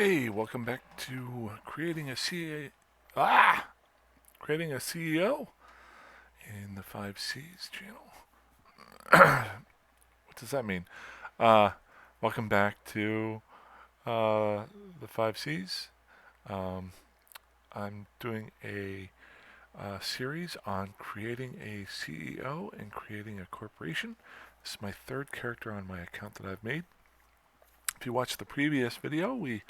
Hey, welcome back to creating a CEO in the 5cs channel. What does that mean? Uh, Welcome back to the 5cs. Um, I'm doing a series on creating a CEO and creating a corporation. This is my third character on my account that I've made. If you watched the previous video, we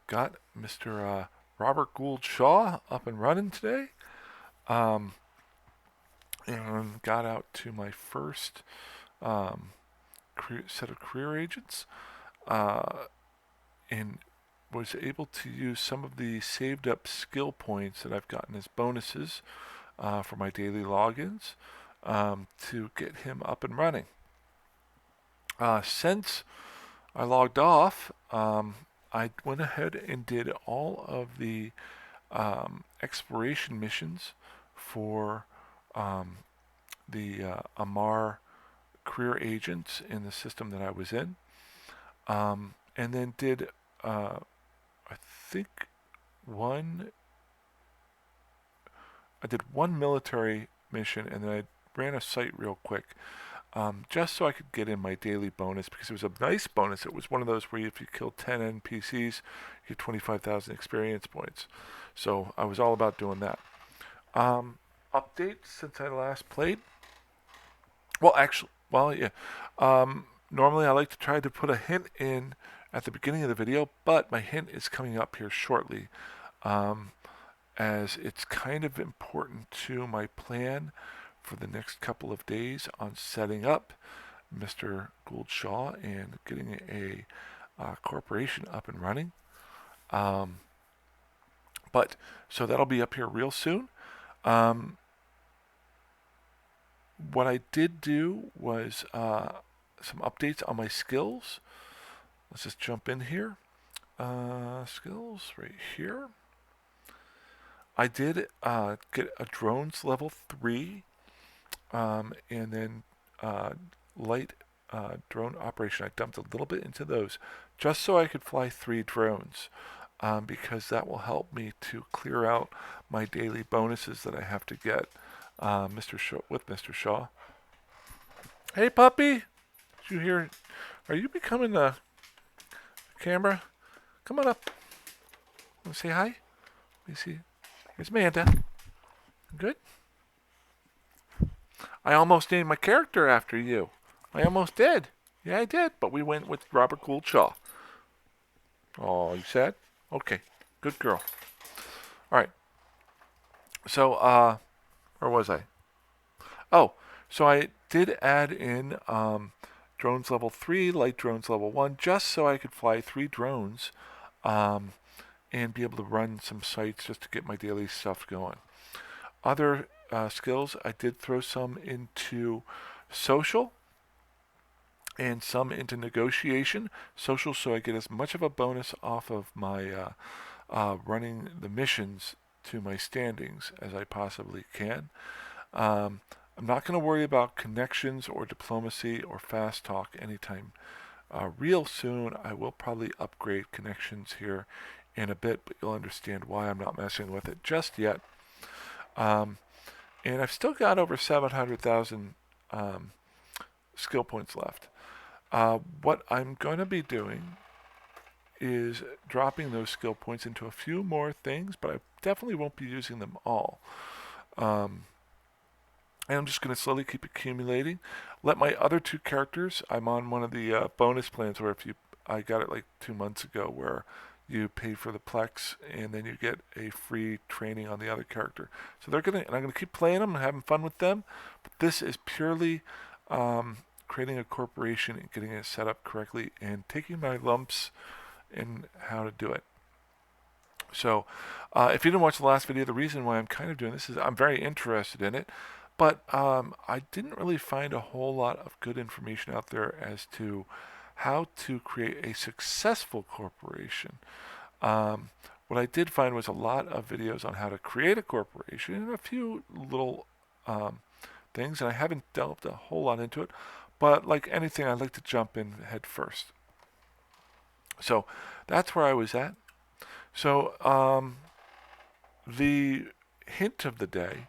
got Mr. Robert Gould Shaw up and running today. Um, and got out to my first um, set of career agents, uh, and was able to use some of the saved up skill points that I've gotten as bonuses for my daily logins to get him up and running. Since I logged off, I went ahead and did all of the exploration missions for um, the Amar career agents in the system that I was in, and then did I think one. I did one military mission, and then I ran a site real quick, just so I could get in my daily bonus because it was a nice bonus. It was one of those where if you kill 10 NPCs, you get 25,000 experience points. So I was all about doing that. Um, Updates since I last played. Yeah. Normally, I like to try to put a hint in at the beginning of the video, but my hint is coming up here shortly, um, as it's kind of important to my plan for the next couple of days on setting up Mr. Gould Shaw and getting a corporation up and running. Um, but so that'll be up here real soon. Um, what I did do was some updates on my skills. Let's just jump in here. Skills right here. I did get a drones level 3, and then light drone operation. I dumped a little bit into those just so I could fly 3 drones, because that will help me to clear out my daily bonuses that I have to get with Mr. Shaw. Hey, puppy! Did you hear? Are you becoming a camera? Come on up. Want to say hi? Let me see. Here's Amanda. Good. I almost named my character after you. I almost did. Yeah, I did. But we went with Robert Gould Shaw. Oh, you sad? Okay. Good girl. All right. So, where was I? Oh, so I did add in drones level 3, light drones level 1, just so I could fly 3 drones um, and be able to run some sites just to get my daily stuff going. Other skills, I did throw some into social and some into negotiation. Social, so I get as much of a bonus off of my running the missions to my standings as I possibly can. Um, I'm not going to worry about connections or diplomacy or fast talk anytime real soon. I will probably upgrade connections here in a bit, but you'll understand why I'm not messing with it just yet. Um, and I've still got over 700,000 skill points left. What I'm going to be doing is dropping those skill points into a few more things, but I definitely won't be using them all. And I'm just going to slowly keep accumulating. Let my other 2 characters, I'm on one of the bonus plans where I got it like 2 months ago, where you pay for the Plex and then you get a free training on the other character. So and I'm gonna keep playing them and having fun with them. But this is purely creating a corporation and getting it set up correctly and taking my lumps in how to do it. So, if you didn't watch the last video, the reason why I'm kind of doing this is I'm very interested in it, but I didn't really find a whole lot of good information out there as to how to create a successful corporation. What I did find was a lot of videos on how to create a corporation and a few little things, and I haven't delved a whole lot into it, but like anything, I like to jump in head first. So that's where I was at. So the hint of the day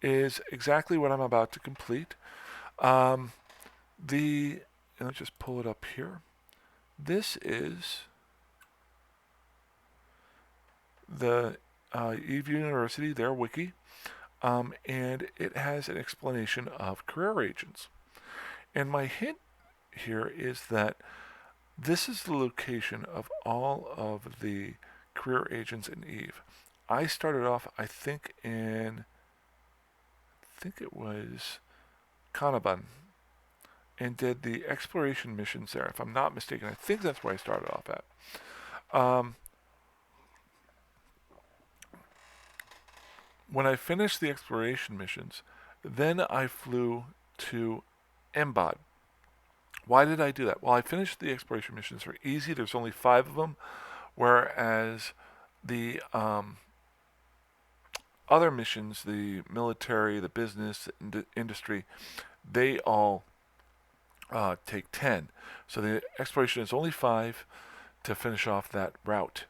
is exactly what I'm about to complete. Um, let's just pull it up here. This is the Eve University, their wiki, and it has an explanation of career agents. And my hint here is that this is the location of all of the career agents in Eve. I started off, I think it was Kanaban, and did the exploration missions there. If I'm not mistaken, I think that's where I started off at. Um, when I finished the exploration missions, then I flew to Embod. Why did I do that? Well, I finished the exploration missions. They're easy. There's only 5 of them, whereas the other missions, the military, the business, industry, they all take 10. So the exploration is only 5 to finish off that route.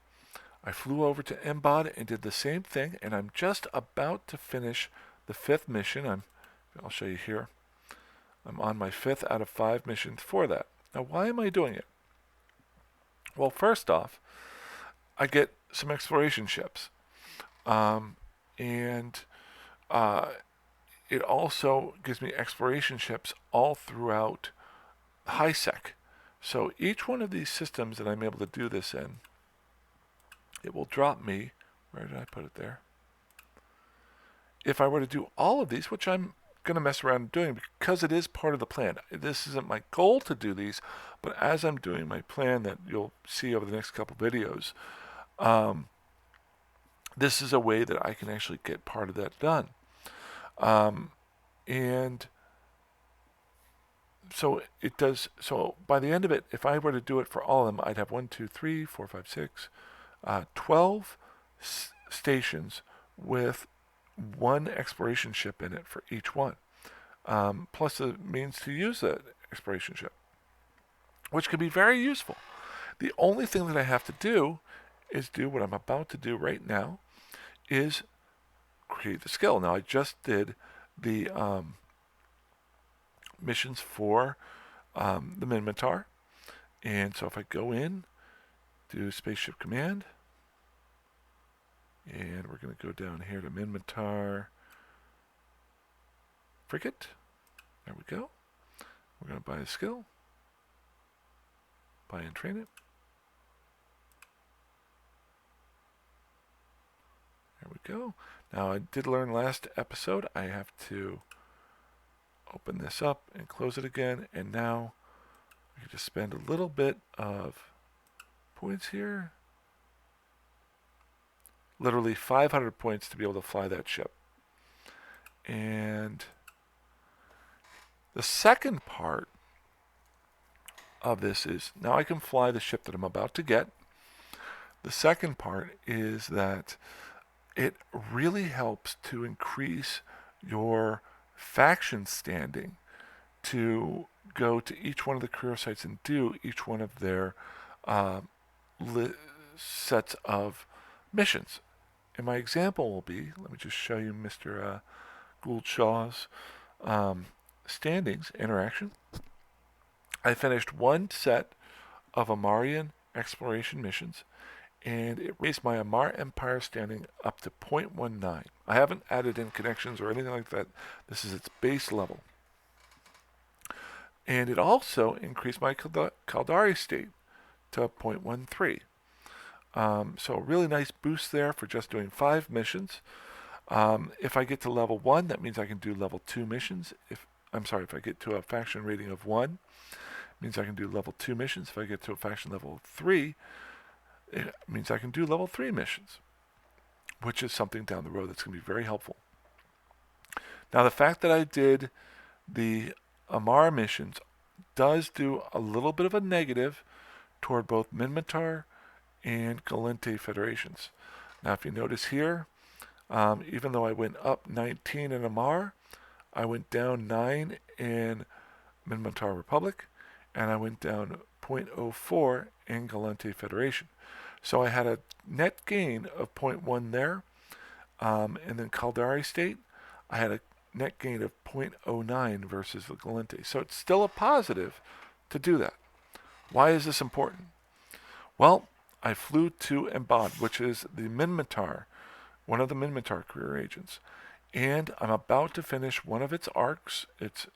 I flew over to Embod and did the same thing, and I'm just about to finish the 5th mission. I'll show you here. I'm on my 5th out of 5 missions for that. Now, why am I doing it? Well, first off, I get some exploration ships. And it also gives me exploration ships all throughout HiSec. So each one of these systems that I'm able to do this in, it will drop me, where did I put it there? If I were to do all of these, which I'm going to mess around doing because it is part of the plan. This isn't my goal to do these, but as I'm doing my plan that you'll see over the next couple videos, this is a way that I can actually get part of that done. And so it does. So by the end of it, if I were to do it for all of them, I'd have 1, 2, 3, 4, 5, 6, 12 stations with 1 exploration ship in it for each one, plus the means to use that exploration ship, which can be very useful. The only thing that I have to do is do what I'm about to do right now, is create the skill. Now I just did the missions for the Minmatar, and so if I go in, do Spaceship Command, and we're going to go down here to Minmatar Frigate. There we go. We're going to buy a skill, buy and train it. There we go. Now I did learn last episode I have to open this up and close it again, and now I can just spend a little bit of points here. Literally 500 points to be able to fly that ship. And the second part of this is, now I can fly the ship that I'm about to get. The second part is that it really helps to increase your faction standing to go to each one of the career sites and do each one of their sets of missions. And my example will be, let me just show you Mr. Gould Shaw's standings interaction. I finished 1 set of Amarian exploration missions, and it raised my Amar Empire standing up to 0.19. I haven't added in connections or anything like that. This is its base level. And it also increased my Caldari state to 0.13. So a really nice boost there for just doing 5 missions. If I get to level 1, that means I can do level 2 missions. If I get to a faction rating of 1, it means I can do level 2 missions. If I get to a faction level 3, it means I can do level 3 missions, which is something down the road that's going to be very helpful. Now, the fact that I did the Amar missions does do a little bit of a negative toward both Minmatar and Galente federations. Now, if you notice here, even though I went up 19 in Amar, I went down 9 in Minmatar Republic, and I went down 0.04 in Galente Federation. So I had a net gain of 0.1 there. And then Caldari State, I had a net gain of 0.09 versus the Galente. So it's still a positive to do that. Why is this important? Well, I flew to Embod, which is the Minmatar, one of the Minmatar career agents. And I'm about to finish one of its arcs, its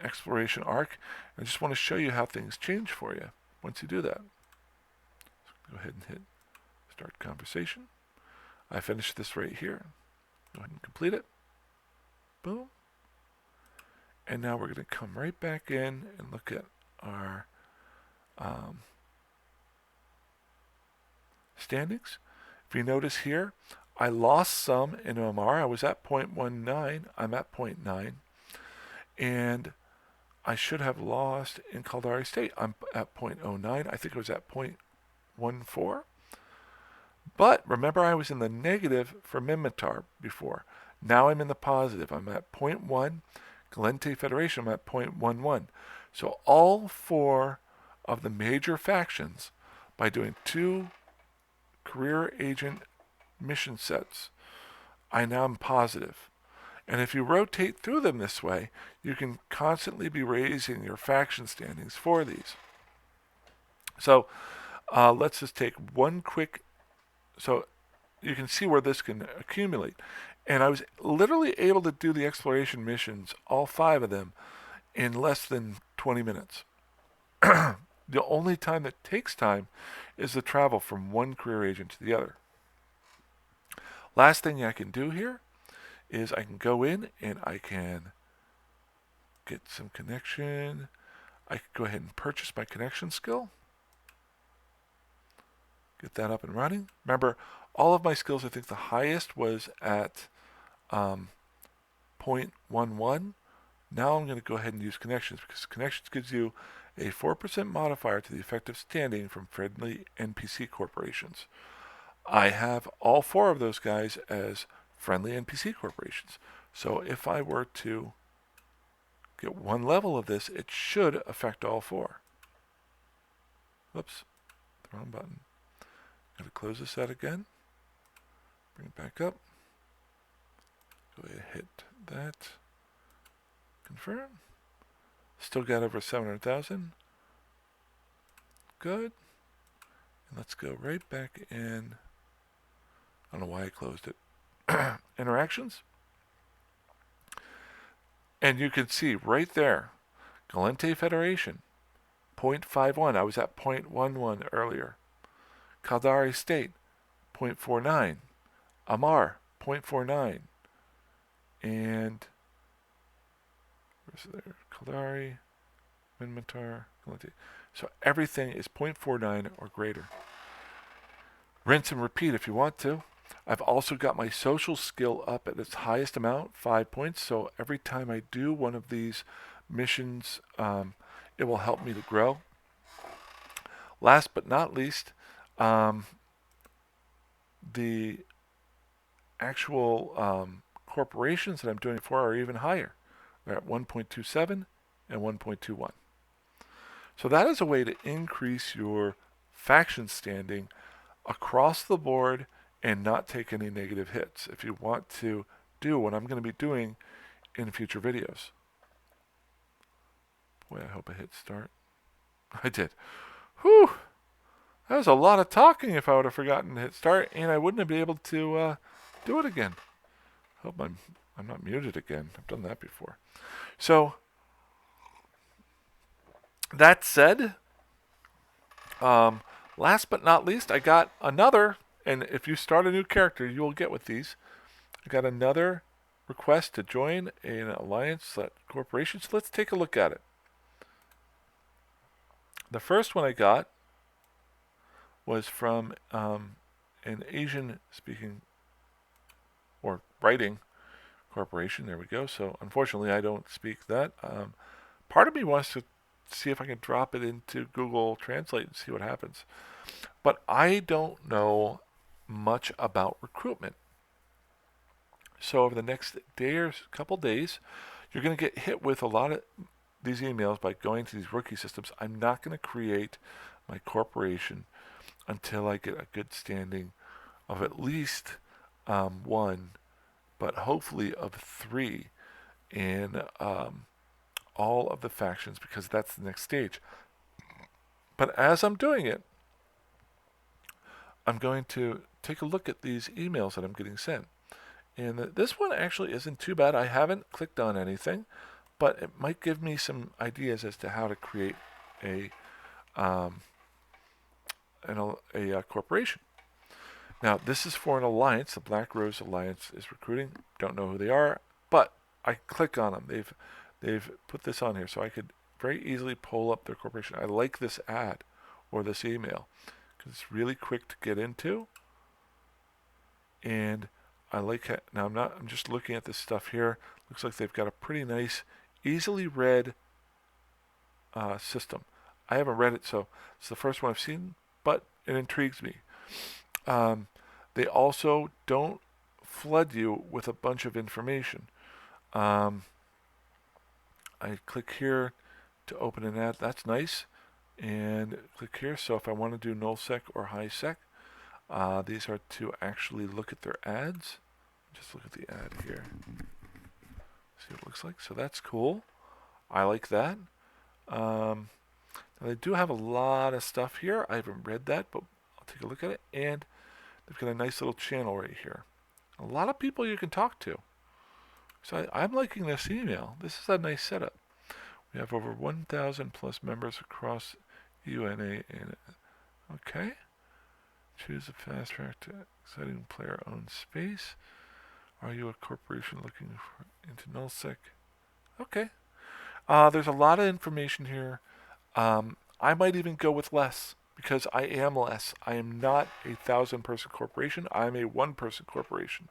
exploration arc. I just want to show you how things change for you once you do that. Go ahead and hit start conversation. I finished this right here. Go ahead and complete it. Boom. And now we're going to come right back in and look at our standings. If you notice here, I lost some in OMR. I was at 0.19. I'm at 0.9. And I should have lost in Caldari State. I'm at 0.09. I think I was at 0.14. But remember, I was in the negative for Minmatar before. Now I'm in the positive. I'm at 0.1. Galente Federation, I'm at 0.11. So all 4 of the major factions, by doing 2 career agent mission sets, I now am positive. And if you rotate through them this way, you can constantly be raising your faction standings for these. So let's just take one quick, so you can see where this can accumulate. And I was literally able to do the exploration missions, all 5 of them, in less than 20 minutes. The only time that takes time is the travel from one career agent to the other. Last thing I can do here is I can go in and I can get some connection. I can go ahead and purchase my connection skill. Get that up and running. Remember, all of my skills, I think the highest was at 0.11. Now I'm going to go ahead and use connections, because connections gives you a 4% modifier to the effective standing from friendly NPC corporations. I have all 4 of those guys as friendly NPC corporations. So if I were to get 1 level of this, it should affect all 4. Whoops, the wrong button. Got to close this out again. Bring it back up. Go ahead and hit that. Confirm. Still got over 700,000. Good. And let's go right back in. I don't know why I closed it. Interactions. And you can see right there, Galente Federation, 0.51. I was at 0.11 earlier. Caldari State, 0.49. Amar, 0.49. And where's there? Caldari, Minmatar, Galente. So everything is 0.49 or greater. Rinse and repeat if you want to. I've also got my social skill up at its highest amount, 5 points. So every time I do one of these missions, it will help me to grow. Last but not least, the actual corporations that I'm doing for are even higher. They're at 1.27 and 1.21. So that is a way to increase your faction standing across the board and not take any negative hits if you want to do what I'm going to be doing in future videos. Boy, I hope I hit start. I did. Whew! That was a lot of talking if I would have forgotten to hit start, and I wouldn't have been able to do it again. Hope I'm not muted again. I've done that before. So, that said, last but not least, I got another, and if you start a new character, you will get with these. I got another request to join an alliance corporation, so let's take a look at it. The first one I got was from an Asian-speaking or writing corporation. There we go. So unfortunately, I don't speak that. Part of me wants to see if I can drop it into Google Translate and see what happens. But I don't know much about recruitment. So over the next day or couple days, you're going to get hit with a lot of these emails by going to these rookie systems. I'm not going to create my corporation until I get a good standing of at least one, but hopefully of three in all of the factions, because that's the next stage. But as I'm doing it, I'm going to take a look at these emails that I'm getting sent. And this one actually isn't too bad. I haven't clicked on anything, but it might give me some ideas as to how to create a corporation. Now, this is for an alliance. The Black Rose Alliance is recruiting. Don't know who they are, but I click on them. They've put this on here, so I could very easily pull up their corporation. I like this ad or this email because it's really quick to get into, and I like it. Now I'm just looking at this stuff here. Looks like they've got a pretty nice, easily read system. I haven't read it, so it's the first one I've seen, but it intrigues me. They also don't flood you with a bunch of information. I click here to open an ad. That's nice. And click here. So if I want to do nullsec or highsec, these are to actually look at their ads. Just look at the ad here. See what it looks like. So that's cool. I like that. Now they do have a lot of stuff here. I haven't read that, but I'll take a look at it. And they've got a nice little channel right here. A lot of people you can talk to. So I'm liking this email. This is a nice setup. We have over 1,000 plus members across UNA. And okay. Choose a fast track to exciting player-owned space. Are you a corporation looking into nullsec? Okay. There's a lot of information here. I might even go with less because I am less. I am not a 1,000-person corporation. I'm a one-person corporation.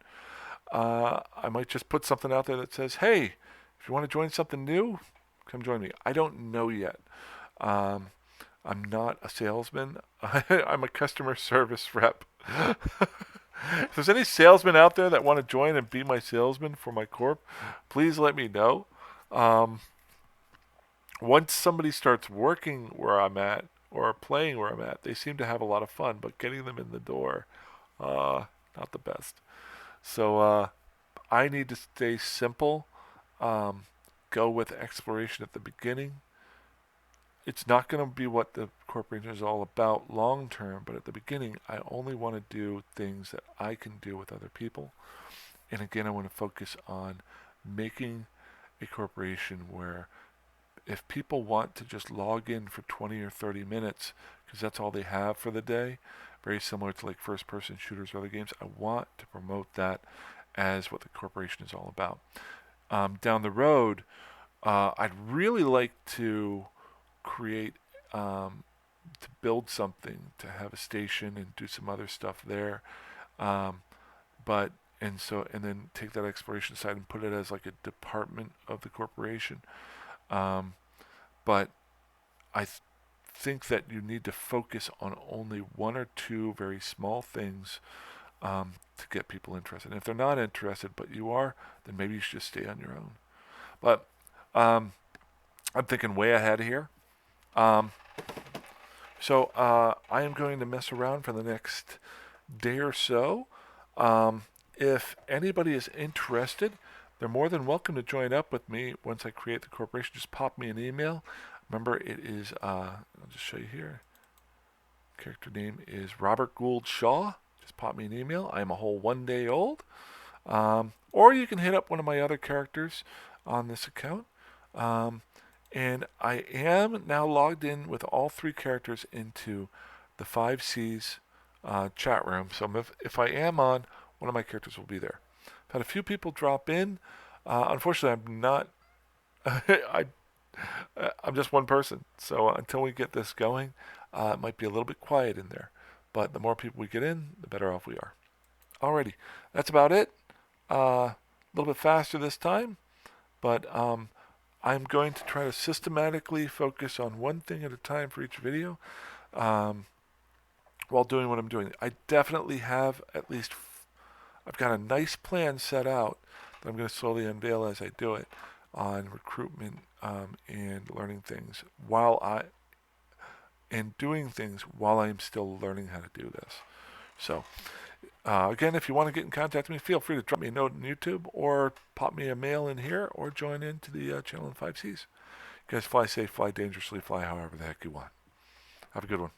I might just put something out there that says, hey, if you want to join something new, come join me. I don't know yet. I'm not a salesman. I'm a customer service rep. If there's any salesmen out there that want to join and be my salesman for my corp, please let me know. Once somebody starts working where I'm at or playing where I'm at, they seem to have a lot of fun, but getting them in the door, not the best. So I need to stay simple, go with exploration at the beginning. It's not going to be what the corporation is all about long term, but at the beginning, I only want to do things that I can do with other people. And again, I want to focus on making a corporation where if people want to just log in for 20 or 30 minutes, because that's all they have for the day, very similar to like first-person shooters or other games, I want to promote that as what the corporation is all about. Down the road, I'd really like to create, to build something, to have a station and do some other stuff there. And then take that exploration side and put it as like a department of the corporation. But I think that you need to focus on only one or two very small things to get people interested. And if they're not interested, but you are, then maybe you should just stay on your own. But I'm thinking way ahead here. So I am going to mess around for the next day or so. If anybody is interested, they're more than welcome to join up with me once I create the corporation. Just pop me an email. Remember, it is, I'll just show you here. Character name is Robert Gould Shaw. Just pop me an email. I am a whole 1 day old. Or you can hit up one of my other characters on this account. And I am now logged in with all three characters into the 5cs chat room. So if I am on, one of my characters will be there. I've had a few people drop in. Unfortunately, I'm not. I'm just one person. So until we get this going, it might be a little bit quiet in there. But the more people we get in, the better off we are. Alrighty, that's about it. A little bit faster this time, but I'm going to try to systematically focus on one thing at a time for each video while doing what I'm doing. I definitely have I've got a nice plan set out that I'm going to slowly unveil as I do it on recruitment and learning things while and doing things while I'm still learning how to do this. So, again, if you want to get in contact with me, feel free to drop me a note on YouTube or pop me a mail in here or join into the channel in 5Cs. You guys fly safe, fly dangerously, fly however the heck you want. Have a good one.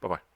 Bye-bye.